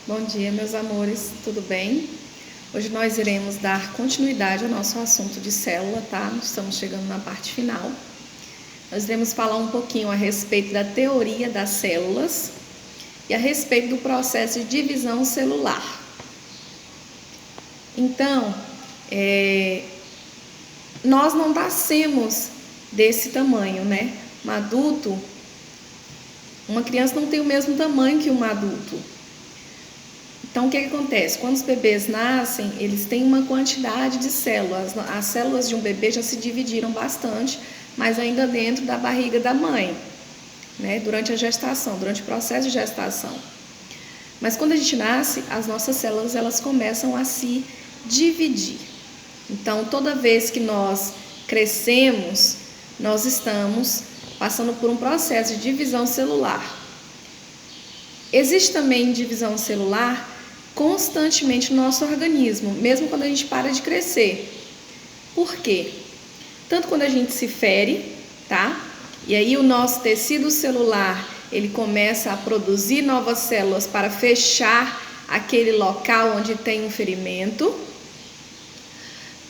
Bom dia, meus amores, tudo bem? Hoje nós iremos dar continuidade ao nosso assunto de célula, tá? Estamos chegando na parte final. Nós iremos falar um pouquinho a respeito da teoria das células e a respeito do processo de divisão celular. Então, nós não nascemos desse tamanho, né? Uma criança não tem o mesmo tamanho que um adulto. Então, o que acontece? Quando os bebês nascem, eles têm uma quantidade de células. As células de um bebê já se dividiram bastante, mas ainda dentro da barriga da mãe, né? Durante a gestação, durante o processo de gestação. Mas quando a gente nasce, as nossas células elas começam a se dividir. Então, toda vez que nós crescemos, nós estamos passando por um processo de divisão celular. Existe também divisão celular constantemente no nosso organismo, mesmo quando a gente para de crescer. Por quê? Tanto quando a gente se fere, tá? E aí o nosso tecido celular, ele começa a produzir novas células para fechar aquele local onde tem um ferimento,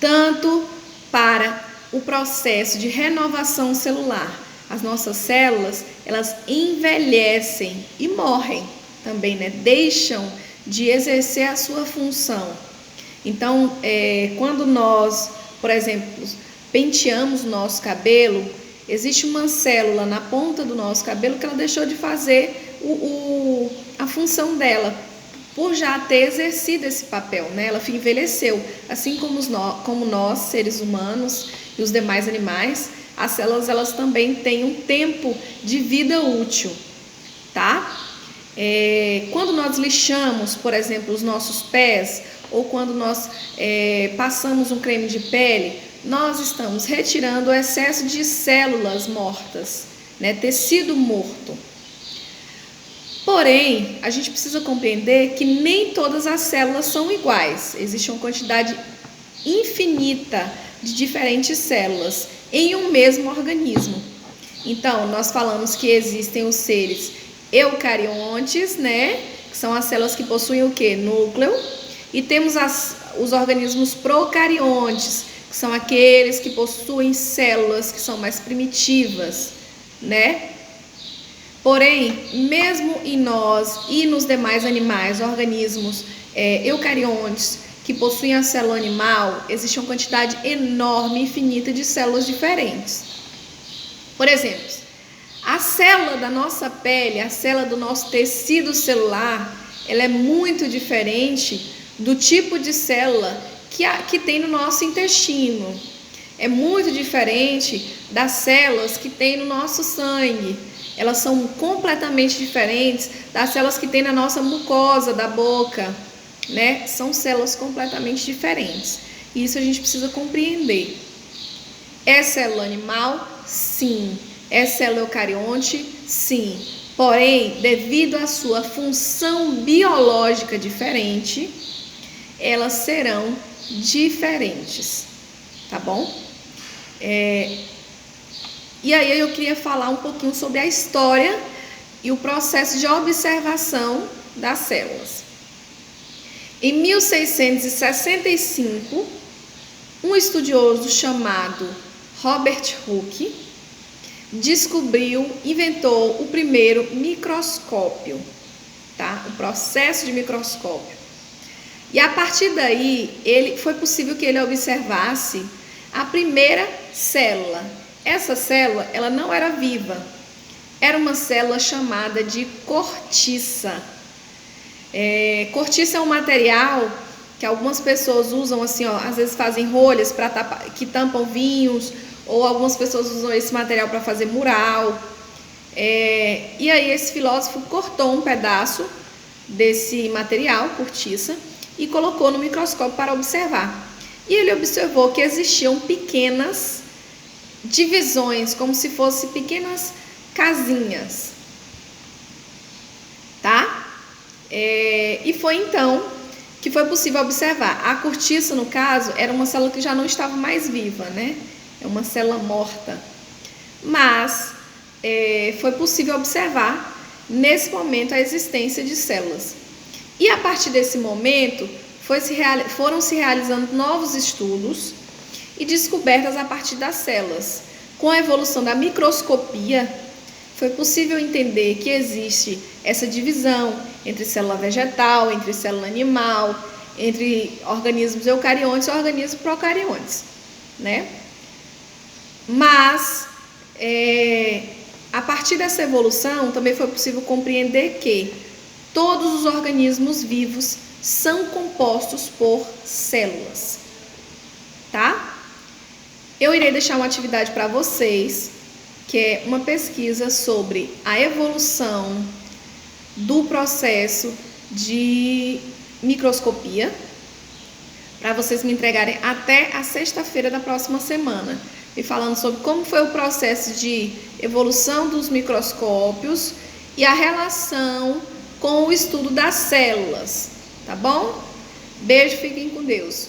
tanto para o processo de renovação celular. As nossas células, elas envelhecem e morrem também, né? Deixam de exercer a sua função. Então, quando nós, por exemplo, penteamos o nosso cabelo, existe uma célula na ponta do nosso cabelo que ela deixou de fazer a função dela, por já ter exercido esse papel, né? Ela envelheceu, assim como nós, seres humanos e os demais animais, as células elas também têm um tempo de vida útil, tá? Quando nós lixamos, por exemplo, os nossos pés, ou quando nós passamos um creme de pele, nós estamos retirando o excesso de células mortas, né? Tecido morto. Porém, a gente precisa compreender que nem todas as células são iguais. Existe uma quantidade infinita de diferentes células em um mesmo organismo. Então, nós falamos que existem os seres eucariontes, né? Que são as células que possuem o quê? Núcleo. E temos os organismos procariontes, que são aqueles que possuem células que são mais primitivas, né? Porém, mesmo em nós e nos demais animais, organismos eucariontes, que possuem a célula animal, existe uma quantidade enorme, infinita de células diferentes. Por exemplo, a célula da nossa pele, a célula do nosso tecido celular, ela é muito diferente do tipo de célula que tem no nosso intestino. É muito diferente das células que tem no nosso sangue. Elas são completamente diferentes das células que tem na nossa mucosa da boca, né? São células completamente diferentes. E isso a gente precisa compreender. É célula animal? Sim. É célula eucarionte? Sim. Porém, devido à sua função biológica diferente, elas serão diferentes, tá bom? E aí eu queria falar um pouquinho sobre a história e o processo de observação das células. Em 1665, um estudioso chamado Robert Hooke inventou o primeiro microscópio, tá? O processo de microscópio. E a partir daí, foi possível que ele observasse a primeira célula. Essa célula, ela não era viva. Era uma célula chamada de cortiça. Cortiça é um material que algumas pessoas usam assim, ó, às vezes fazem rolhas que tampam vinhos, ou algumas pessoas usam esse material para fazer mural. E aí esse filósofo cortou um pedaço desse material, cortiça, e colocou no microscópio para observar. E ele observou que existiam pequenas divisões, como se fossem pequenas casinhas, tá? E foi então que foi possível observar. A cortiça, no caso, era uma célula que já não estava mais viva, né? É uma célula morta. Mas foi possível observar, nesse momento, a existência de células. E a partir desse momento foram se realizando novos estudos e descobertas a partir das células. Com a evolução da microscopia, foi possível entender que existe essa divisão entre célula vegetal, entre célula animal, entre organismos eucariontes e organismos procariontes, né? Mas, a partir dessa evolução, também foi possível compreender que todos os organismos vivos são compostos por células, tá? Eu irei deixar uma atividade para vocês, que é uma pesquisa sobre a evolução do processo de microscopia, para vocês me entregarem até a sexta-feira da próxima semana, e falando sobre como foi o processo de evolução dos microscópios e a relação com o estudo das células, tá bom? Beijo, fiquem com Deus.